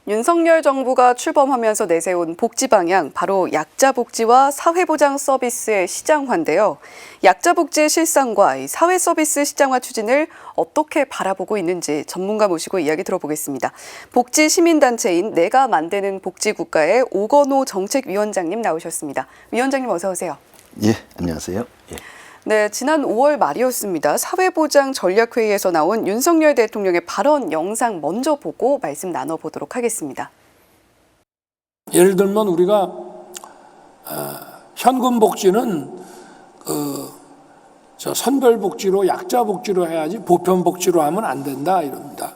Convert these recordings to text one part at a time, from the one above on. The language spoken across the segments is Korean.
윤석열 정부가 출범하면서 내세운 복지 방향, 바로 약자 복지와 사회보장 서비스의 시장화인데요. 약자 복지의 실상과 이 사회 서비스 시장화 추진을 어떻게 바라보고 있는지 전문가 모시고 이야기 들어보겠습니다. 복지 시민단체인 내가 만드는 복지국가의 오건호 정책위원장님 나오셨습니다. 위원장님 어서 오세요. 예, 안녕하세요. 예. 네, 지난 5월 말이었습니다. 사회보장 전략회의에서 나온 윤석열 대통령의 발언 영상 먼저 보고 말씀 나눠보도록 하겠습니다. 예를 들면 우리가 현금 복지는 선별 복지로 약자 복지로 해야지 보편 복지로 하면 안 된다 이럽니다.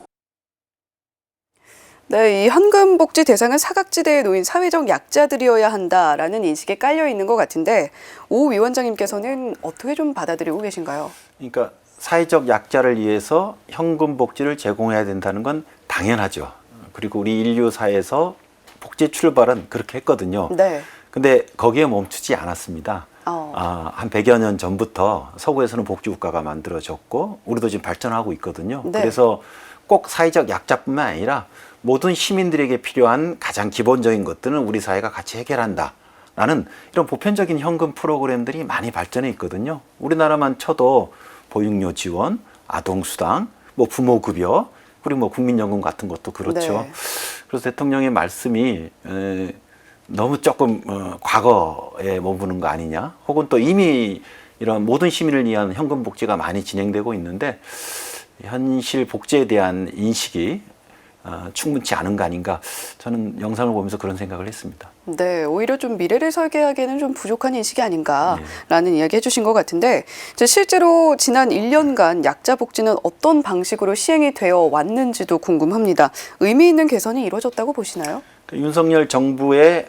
네, 이 현금 복지 대상은 사각지대에 놓인 사회적 약자들이어야 한다라는 인식에 깔려 있는 것 같은데 오 위원장님께서는 어떻게 좀 받아들이고 계신가요? 그러니까 사회적 약자를 위해서 현금 복지를 제공해야 된다는 건 당연하죠. 그리고 우리 인류 사회에서 복지 출발은 그렇게 했거든요. 네. 근데 거기에 멈추지 않았습니다. 한 100여 년 전부터 서구에서는 복지국가가 만들어졌고 우리도 지금 발전하고 있거든요. 네. 그래서 꼭 사회적 약자뿐만 아니라 모든 시민들에게 필요한 가장 기본적인 것들은 우리 사회가 같이 해결한다라는 이런 보편적인 현금 프로그램들이 많이 발전해 있거든요. 우리나라만 쳐도 보육료 지원, 아동수당, 부모급여, 그리고 국민연금 같은 것도 그렇죠. 네. 그래서 대통령의 말씀이 너무 조금 과거에 머무는 거 아니냐, 혹은 또 이미 이런 모든 시민을 위한 현금 복지가 많이 진행되고 있는데 현실 복지에 대한 인식이 충분치 않은 거 아닌가, 저는 영상을 보면서 그런 생각을 했습니다. 네, 오히려 좀 미래를 설계하기에는 좀 부족한 인식이 아닌가라는 이야기 해주신 것 같은데 실제로 지난 1년간 약자 복지는 어떤 방식으로 시행이 되어 왔는지도 궁금합니다. 의미 있는 개선이 이루어졌다고 보시나요? 윤석열 정부의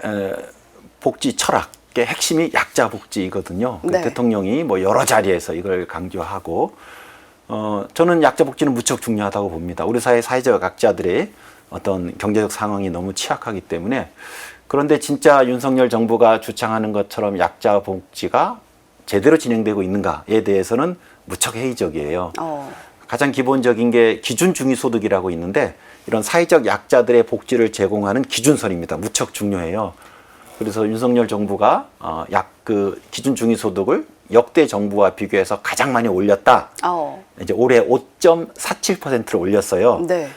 복지 철학의 핵심이 약자 복지이거든요. 네. 대통령이 여러 자리에서 이걸 강조하고 저는 약자 복지는 무척 중요하다고 봅니다. 우리 사회 사회적 약자들의 어떤 경제적 상황이 너무 취약하기 때문에. 그런데 진짜 윤석열 정부가 주창하는 것처럼 약자 복지가 제대로 진행되고 있는가에 대해서는 무척 회의적이에요. 가장 기본적인 게 기준 중위소득이라고 있는데 이런 사회적 약자들의 복지를 제공하는 기준선입니다. 무척 중요해요. 그래서 윤석열 정부가 기준 중위소득을 역대 정부와 비교해서 가장 많이 올렸다. 이제 올해 5.47%를 올렸어요. 네.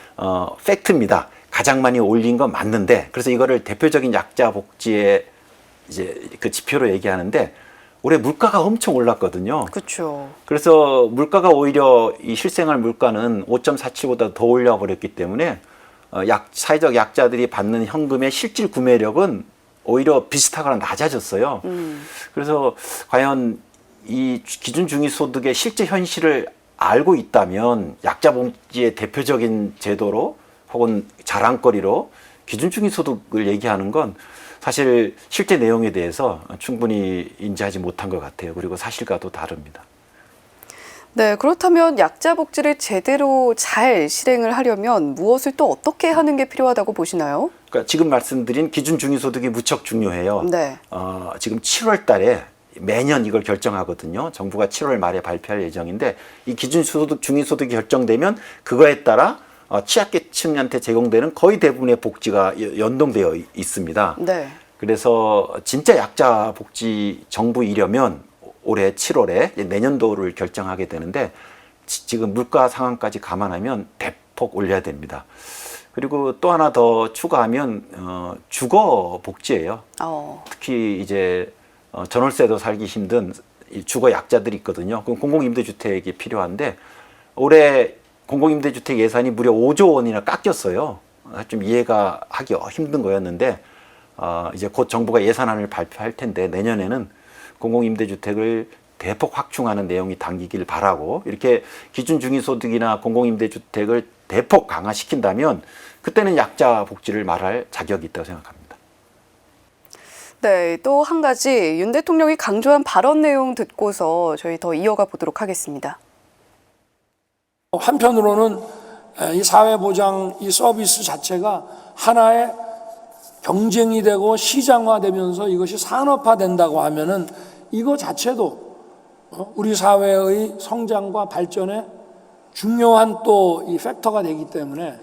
팩트입니다. 가장 많이 올린 건 맞는데, 그래서 이거를 대표적인 약자 복지의 이제 그 지표로 얘기하는데 올해 물가가 엄청 올랐거든요. 그렇죠. 그래서 물가가 오히려 이 실생활 물가는 5.47보다 더 올려버렸기 때문에 사회적 약자들이 받는 현금의 실질 구매력은 오히려 비슷하거나 낮아졌어요. 그래서 과연 이 기준 중위소득의 실제 현실을 알고 있다면 약자 복지의 대표적인 제도로 혹은 자랑거리로 기준 중위소득을 얘기하는 건 사실 실제 내용에 대해서 충분히 인지하지 못한 것 같아요. 그리고 사실과도 다릅니다. 네, 그렇다면 약자 복지를 제대로 잘 실행을 하려면 무엇을 또 어떻게 하는 게 필요하다고 보시나요? 그러니까 지금 말씀드린 기준 중위소득이 무척 중요해요. 네. 지금 7월 달에 매년 이걸 결정하거든요. 정부가 7월 말에 발표할 예정인데 이 기준 중위소득이 결정되면 그거에 따라 취약계층한테 제공되는 거의 대부분의 복지가 연동되어 있습니다. 네. 그래서 진짜 약자 복지 정부이려면 올해 7월에 내년도를 결정하게 되는데 지금 물가 상황까지 감안하면 대폭 올려야 됩니다. 그리고 또 하나 더 추가하면 주거 복지예요. 특히 이제 전월세도 살기 힘든 주거 약자들이 있거든요. 그럼 공공임대주택이 필요한데 올해 공공임대주택 예산이 무려 5조 원이나 깎였어요. 좀 이해가 하기 힘든 거였는데 이제 곧 정부가 예산안을 발표할 텐데 내년에는 공공임대주택을 대폭 확충하는 내용이 담기길 바라고, 이렇게 기준 중위소득이나 공공임대주택을 대폭 강화시킨다면 그때는 약자 복지를 말할 자격이 있다고 생각합니다. 네, 또 한 가지 윤 대통령이 강조한 발언 내용 듣고서 저희 더 이어가 보도록 하겠습니다. 한편으로는 이 사회보장 이 서비스 자체가 하나의 경쟁이 되고 시장화되면서 이것이 산업화된다고 하면은 이거 자체도 우리 사회의 성장과 발전에 중요한 또 이 팩터가 되기 때문에.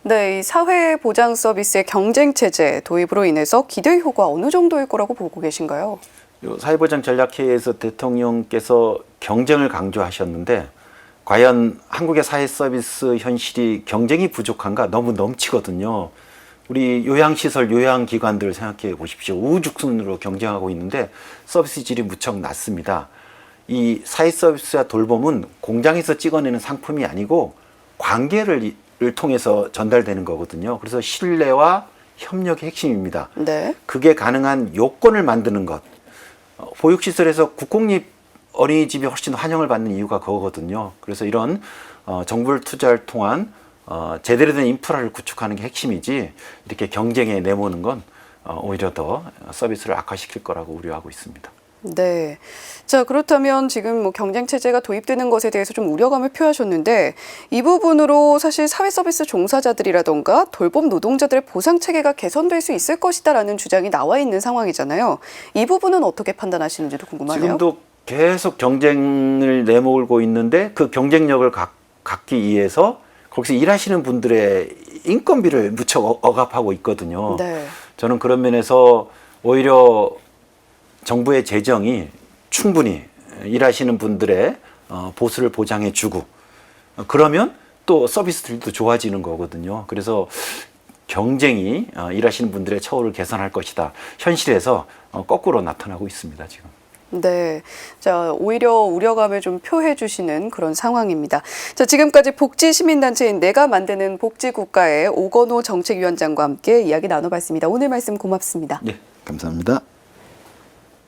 네, 이 사회보장 서비스의 경쟁체제 도입으로 인해서 기대 효과 어느 정도일 거라고 보고 계신가요? 요 사회보장 전략회의에서 대통령께서 경쟁을 강조하셨는데 과연 한국의 사회 서비스 현실이 경쟁이 부족한가? 너무 넘치거든요. 우리 요양시설, 요양기관들 생각해 보십시오. 우후죽순으로 경쟁하고 있는데 서비스 질이 무척 낮습니다. 이 사회 서비스와 돌봄은 공장에서 찍어내는 상품이 아니고 관계를 통해서 전달되는 거거든요. 그래서 신뢰와 협력의 핵심입니다. 네. 그게 가능한 요건을 만드는 것. 보육시설에서 국공립 어린이집이 훨씬 환영을 받는 이유가 그거거든요. 그래서 이런 정부를 투자를 통한 제대로 된 인프라를 구축하는 게 핵심이지 이렇게 경쟁에 내모는 건 오히려 더 서비스를 악화시킬 거라고 우려하고 있습니다. 네. 자, 그렇다면 지금 뭐 경쟁 체제가 도입되는 것에 대해서 좀 우려감을 표하셨는데 이 부분으로 사실 사회 서비스 종사자들이라던가 돌봄 노동자들의 보상 체계가 개선될 수 있을 것이다라는 주장이 나와 있는 상황이잖아요. 이 부분은 어떻게 판단하시는지도 궁금하네요. 지금도 계속 경쟁을 내몰고 있는데 그 경쟁력을 갖기 위해서 거기서 일하시는 분들의 인건비를 무척 억압하고 있거든요. 네. 저는 그런 면에서 오히려 정부의 재정이 충분히 일하시는 분들의 보수를 보장해 주고 그러면 또 서비스들도 좋아지는 거거든요. 그래서 경쟁이 일하시는 분들의 처우를 개선할 것이다. 현실에서 거꾸로 나타나고 있습니다, 지금. 네. 자, 오히려 우려감을 좀 표해 주시는 그런 상황입니다. 자, 지금까지 복지시민단체인 내가 만드는 복지국가의 오건호 정책위원장과 함께 이야기 나눠봤습니다. 오늘 말씀 고맙습니다. 네, 감사합니다.